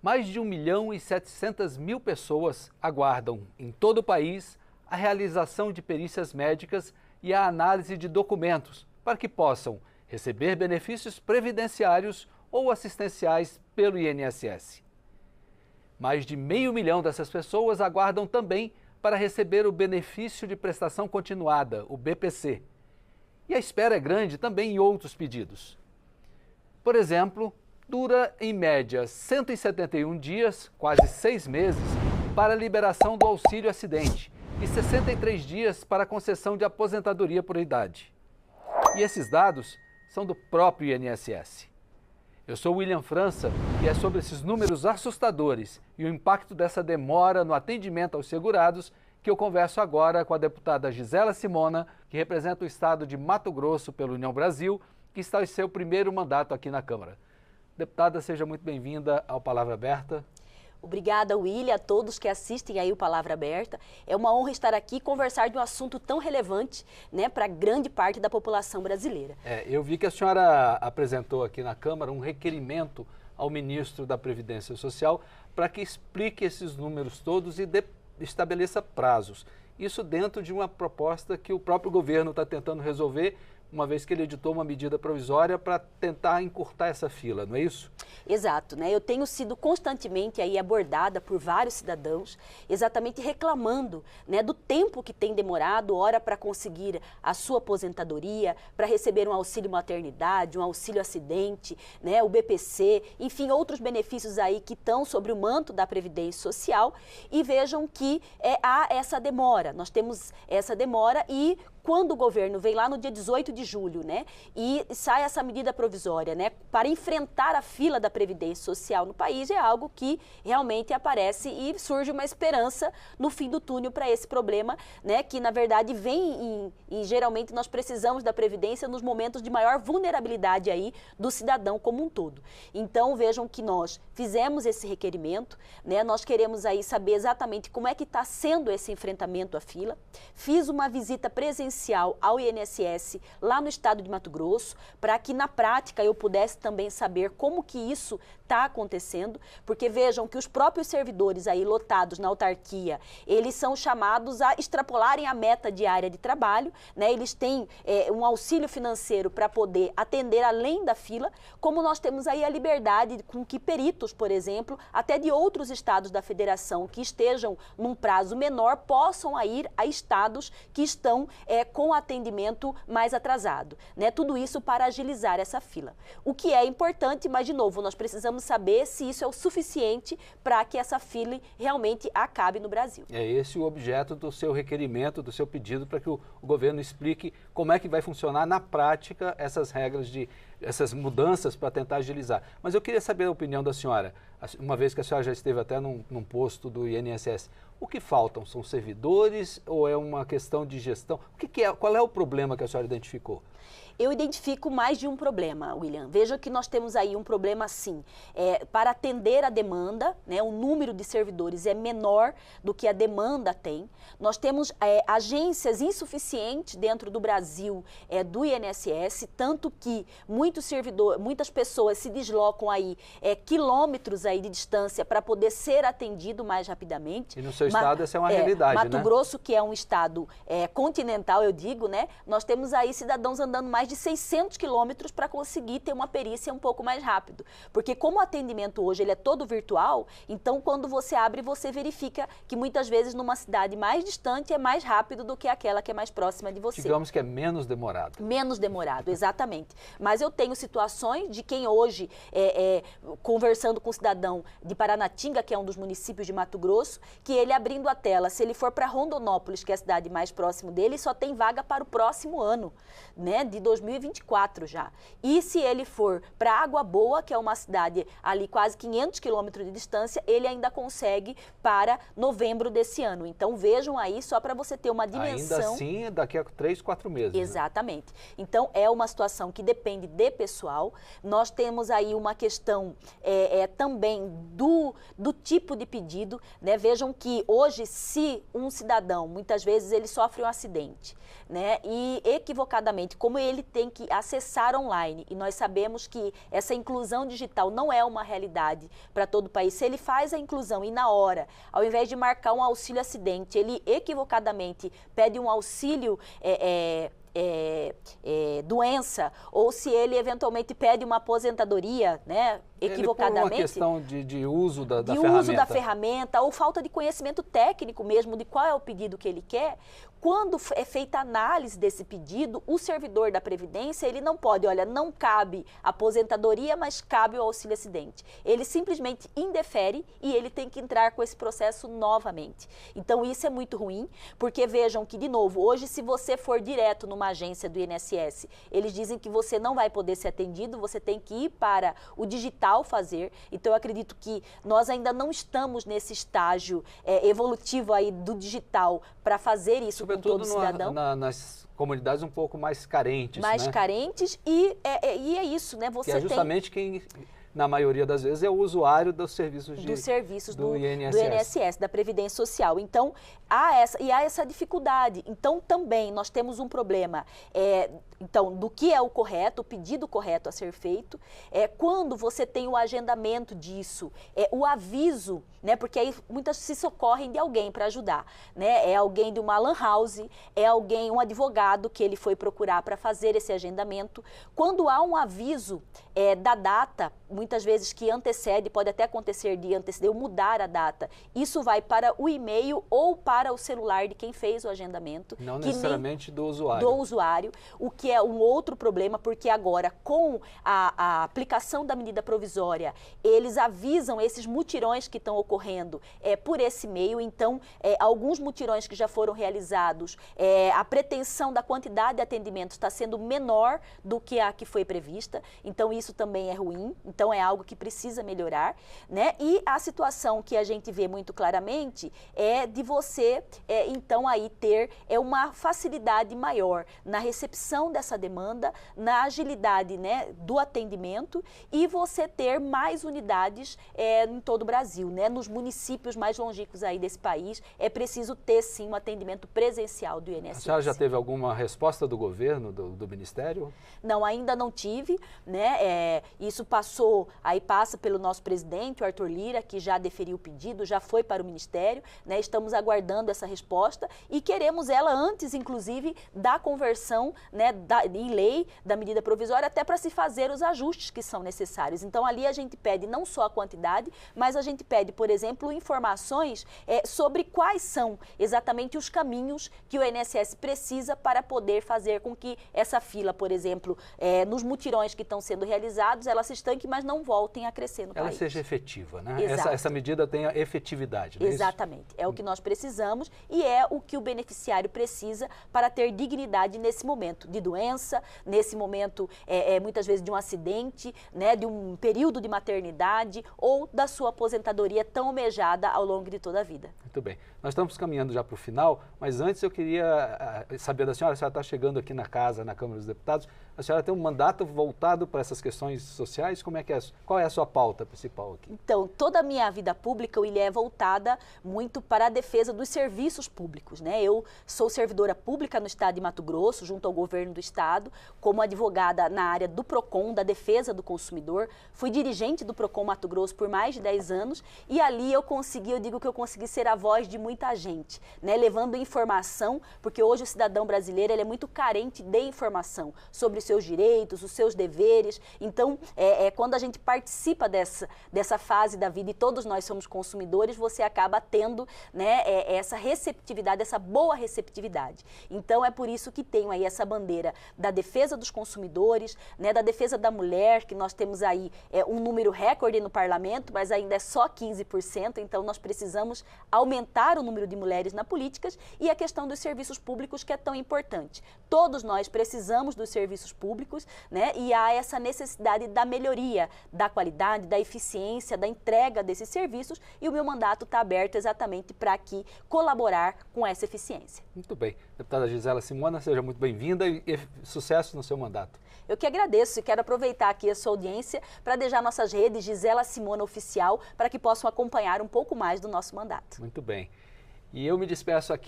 Mais de 1.700.000 pessoas aguardam, em todo o país, a realização de perícias médicas e a análise de documentos para que possam receber benefícios previdenciários ou assistenciais pelo INSS. Mais de 500.000 dessas pessoas aguardam também para receber o benefício de prestação continuada, o BPC. E a espera é grande também em outros pedidos. Por exemplo, dura em média 171 dias, quase 6 meses, para a liberação do auxílio acidente e 63 dias para a concessão de aposentadoria por idade. E esses dados são do próprio INSS. Eu sou William França e é sobre esses números assustadores e o impacto dessa demora no atendimento aos segurados que eu converso agora com a deputada Gisela Simona, que representa o estado de Mato Grosso pela União Brasil, que está em seu primeiro mandato aqui na Câmara. Deputada, seja muito bem-vinda ao Palavra Aberta. Obrigada, William, a todos que assistem aí o Palavra Aberta. É uma honra estar aqui e conversar de um assunto tão relevante, né, para grande parte da população brasileira. Eu vi que a senhora apresentou aqui na Câmara um requerimento ao ministro da Previdência Social para que explique esses números todos e estabeleça prazos. Isso dentro de uma proposta que o próprio governo está tentando resolver, uma vez que ele editou uma medida provisória para tentar encurtar essa fila, não é isso? Exato, né? Eu tenho sido constantemente aí abordada por vários cidadãos, exatamente reclamando, né, do tempo que tem demorado, ora para conseguir a sua aposentadoria, para receber um auxílio maternidade, um auxílio acidente, né, o BPC, enfim, outros benefícios aí que estão sobre o manto da Previdência Social, e vejam que há essa demora. Nós temos essa demora e quando o governo vem lá no dia 18 de julho, né, e sai essa medida provisória, né, para enfrentar a fila da Previdência Social no país, é algo que realmente aparece e surge uma esperança no fim do túnel para esse problema, né, que na verdade vem e geralmente nós precisamos da Previdência nos momentos de maior vulnerabilidade aí do cidadão como um todo. Então vejam que nós fizemos esse requerimento, né, nós queremos aí saber exatamente como é que está sendo esse enfrentamento à fila. Fiz uma visita presencial ao INSS lá no estado de Mato Grosso, para que na prática eu pudesse também saber como que isso está acontecendo, porque vejam que os próprios servidores aí lotados na autarquia, eles são chamados a extrapolarem a meta diária de trabalho, né? Eles têm um auxílio financeiro para poder atender além da fila, como nós temos aí a liberdade com que peritos, por exemplo, até de outros estados da federação que estejam num prazo menor, possam ir a estados que estão com atendimento mais atrasado, né? Tudo isso para agilizar essa fila. O que é importante, mas de novo, nós precisamos saber se isso é o suficiente para que essa fila realmente acabe no Brasil. É esse o objeto do seu requerimento, do seu pedido, para que o governo explique como é que vai funcionar na prática essas regras, essas mudanças para tentar agilizar. Mas eu queria saber a opinião da senhora, uma vez que a senhora já esteve até num posto do INSS. O que faltam? São servidores ou é uma questão de gestão? Qual é o problema que a senhora identificou? Eu identifico mais de um problema, William. Veja que nós temos aí um problema, sim. Para atender a demanda, né, o número de servidores é menor do que a demanda tem. Nós temos agências insuficientes dentro do Brasil do INSS, tanto que muitas pessoas se deslocam aí quilômetros aí de distância para poder ser atendido mais rapidamente. E no seu estado essa é uma realidade, Mato né? Grosso, que é um estado continental, eu digo, né? Nós temos aí cidadãos andando mais de 600 quilômetros para conseguir ter uma perícia um pouco mais rápido. Porque como o atendimento hoje ele é todo virtual, então quando você abre, você verifica que muitas vezes numa cidade mais distante é mais rápido do que aquela que é mais próxima de você. Digamos que é menos demorado. Menos demorado, exatamente. Mas eu tenho situações de quem hoje, conversando com um cidadão de Paranatinga, que é um dos municípios de Mato Grosso, que ele abrindo a tela, se ele for para Rondonópolis, que é a cidade mais próxima dele, só tem vaga para o próximo ano, né, de 2024 já. E se ele for para Água Boa, que é uma cidade ali quase 500 quilômetros de distância, ele ainda consegue para novembro desse ano. Então vejam aí, só para você ter uma dimensão. Ainda assim, daqui a 3, 4 meses. Exatamente. Né? Então é uma situação que depende de pessoal. Nós temos aí uma questão também do tipo de pedido, né? Vejam que Hoje, se um cidadão, muitas vezes ele sofre um acidente, né, e equivocadamente, como ele tem que acessar online, e nós sabemos que essa inclusão digital não é uma realidade para todo o país, se ele faz a inclusão e na hora, ao invés de marcar um auxílio acidente, ele equivocadamente pede um auxílio doença, ou se ele eventualmente pede uma aposentadoria, né, equivocadamente. Por uma questão de uso da ferramenta. Uso da ferramenta, ou falta de conhecimento técnico mesmo de qual é o pedido que ele quer. Quando é feita a análise desse pedido, o servidor da Previdência, ele não pode, olha, não cabe aposentadoria, mas cabe o auxílio acidente. Ele simplesmente indefere e ele tem que entrar com esse processo novamente. Então, isso é muito ruim, porque vejam que, de novo, hoje, se você for direto numa agência do INSS, eles dizem que você não vai poder ser atendido, você tem que ir para o digital fazer. Então, eu acredito que nós ainda não estamos nesse estágio evolutivo aí do digital para fazer isso com todo cidadão. Nas comunidades um pouco mais carentes, mais carentes, e é isso, né? Você que é justamente quem, na maioria das vezes, é o usuário dos serviços do INSS, da Previdência Social. Então, há essa dificuldade. Então, também, nós temos um problema então, do que é o correto, o pedido correto a ser feito, quando você tem o agendamento disso, o aviso, né, porque aí muitas se socorrem de alguém para ajudar, né, é alguém de uma lan house, é alguém, um advogado que ele foi procurar para fazer esse agendamento. Quando há um aviso da data, muitas vezes que antecede, pode até acontecer de anteceder ou mudar a data, isso vai para o e-mail ou para o celular de quem fez o agendamento. Não necessariamente do usuário. Do usuário, o que é um outro problema, porque agora, com a aplicação da medida provisória, eles avisam esses mutirões que estão ocorrendo por esse meio. Então, alguns mutirões que já foram realizados, a pretensão da quantidade de atendimentos está sendo menor do que a que foi prevista. Então, isso também é ruim. Então, é algo que precisa melhorar, né? E a situação que a gente vê muito claramente é de você, então, aí ter uma facilidade maior na recepção dessa demanda, na agilidade, né, do atendimento, e você ter mais unidades em todo o Brasil, né? Nos municípios mais longínquos aí desse país, é preciso ter, sim, um atendimento presencial do INSS. A senhora já teve alguma resposta do governo, do Ministério? Não, ainda não tive, né? Isso passa pelo nosso presidente, o Arthur Lira, que já deferiu o pedido, já foi para o Ministério, né? Estamos aguardando essa resposta e queremos ela antes, inclusive, da conversão, né, em lei da medida provisória, até para se fazer os ajustes que são necessários. Então, ali a gente pede não só a quantidade, mas a gente pede, por exemplo, informações sobre quais são exatamente os caminhos que o INSS precisa para poder fazer com que essa fila, por exemplo, nos mutirões que estão sendo realizados, ela se estanque, mas não voltem a crescer no país. Ela seja efetiva, né? Exato. Essa medida tenha efetividade, não é isso? Exatamente. É o que nós precisamos e é o que o beneficiário precisa para ter dignidade nesse momento de doença, nesse momento, muitas vezes, de um acidente, né, de um período de maternidade ou da sua aposentadoria tão almejada ao longo de toda a vida. Muito bem. Nós estamos caminhando já para o final, mas antes eu queria saber da senhora, a senhora está chegando aqui na casa, na Câmara dos Deputados, a senhora tem um mandato voltado para essas questões sociais? Qual é a sua pauta principal aqui? Então, toda a minha vida pública é voltada muito para a defesa dos serviços públicos, né? Eu sou servidora pública no estado de Mato Grosso, junto ao governo do estado, como advogada na área do PROCON, da defesa do consumidor. Fui dirigente do PROCON Mato Grosso por mais de 10 anos e ali eu digo que eu consegui ser a voz de muita gente, né? Levando informação, porque hoje o cidadão brasileiro ele é muito carente de informação sobre os seus direitos, os seus deveres. Então, quando a gente participa dessa fase da vida e todos nós somos consumidores, você acaba tendo, né, essa receptividade, essa boa receptividade. Então, é por isso que tenho aí essa bandeira da defesa dos consumidores, né, da defesa da mulher, que nós temos aí um número recorde no parlamento, mas ainda é só 15%, então nós precisamos aumentar o número de mulheres na política, e a questão dos serviços públicos, que é tão importante. Todos nós precisamos dos serviços públicos, né, e há essa necessidade da melhoria, da qualidade, da eficiência, da entrega desses serviços, e o meu mandato está aberto exatamente para aqui colaborar com essa eficiência. Muito bem. Deputada Gisela Simona, seja muito bem-vinda e sucesso no seu mandato. Eu que agradeço e quero aproveitar aqui a sua audiência para deixar nossas redes Gisela Simona Oficial para que possam acompanhar um pouco mais do nosso mandato. Muito bem. E eu me despeço aqui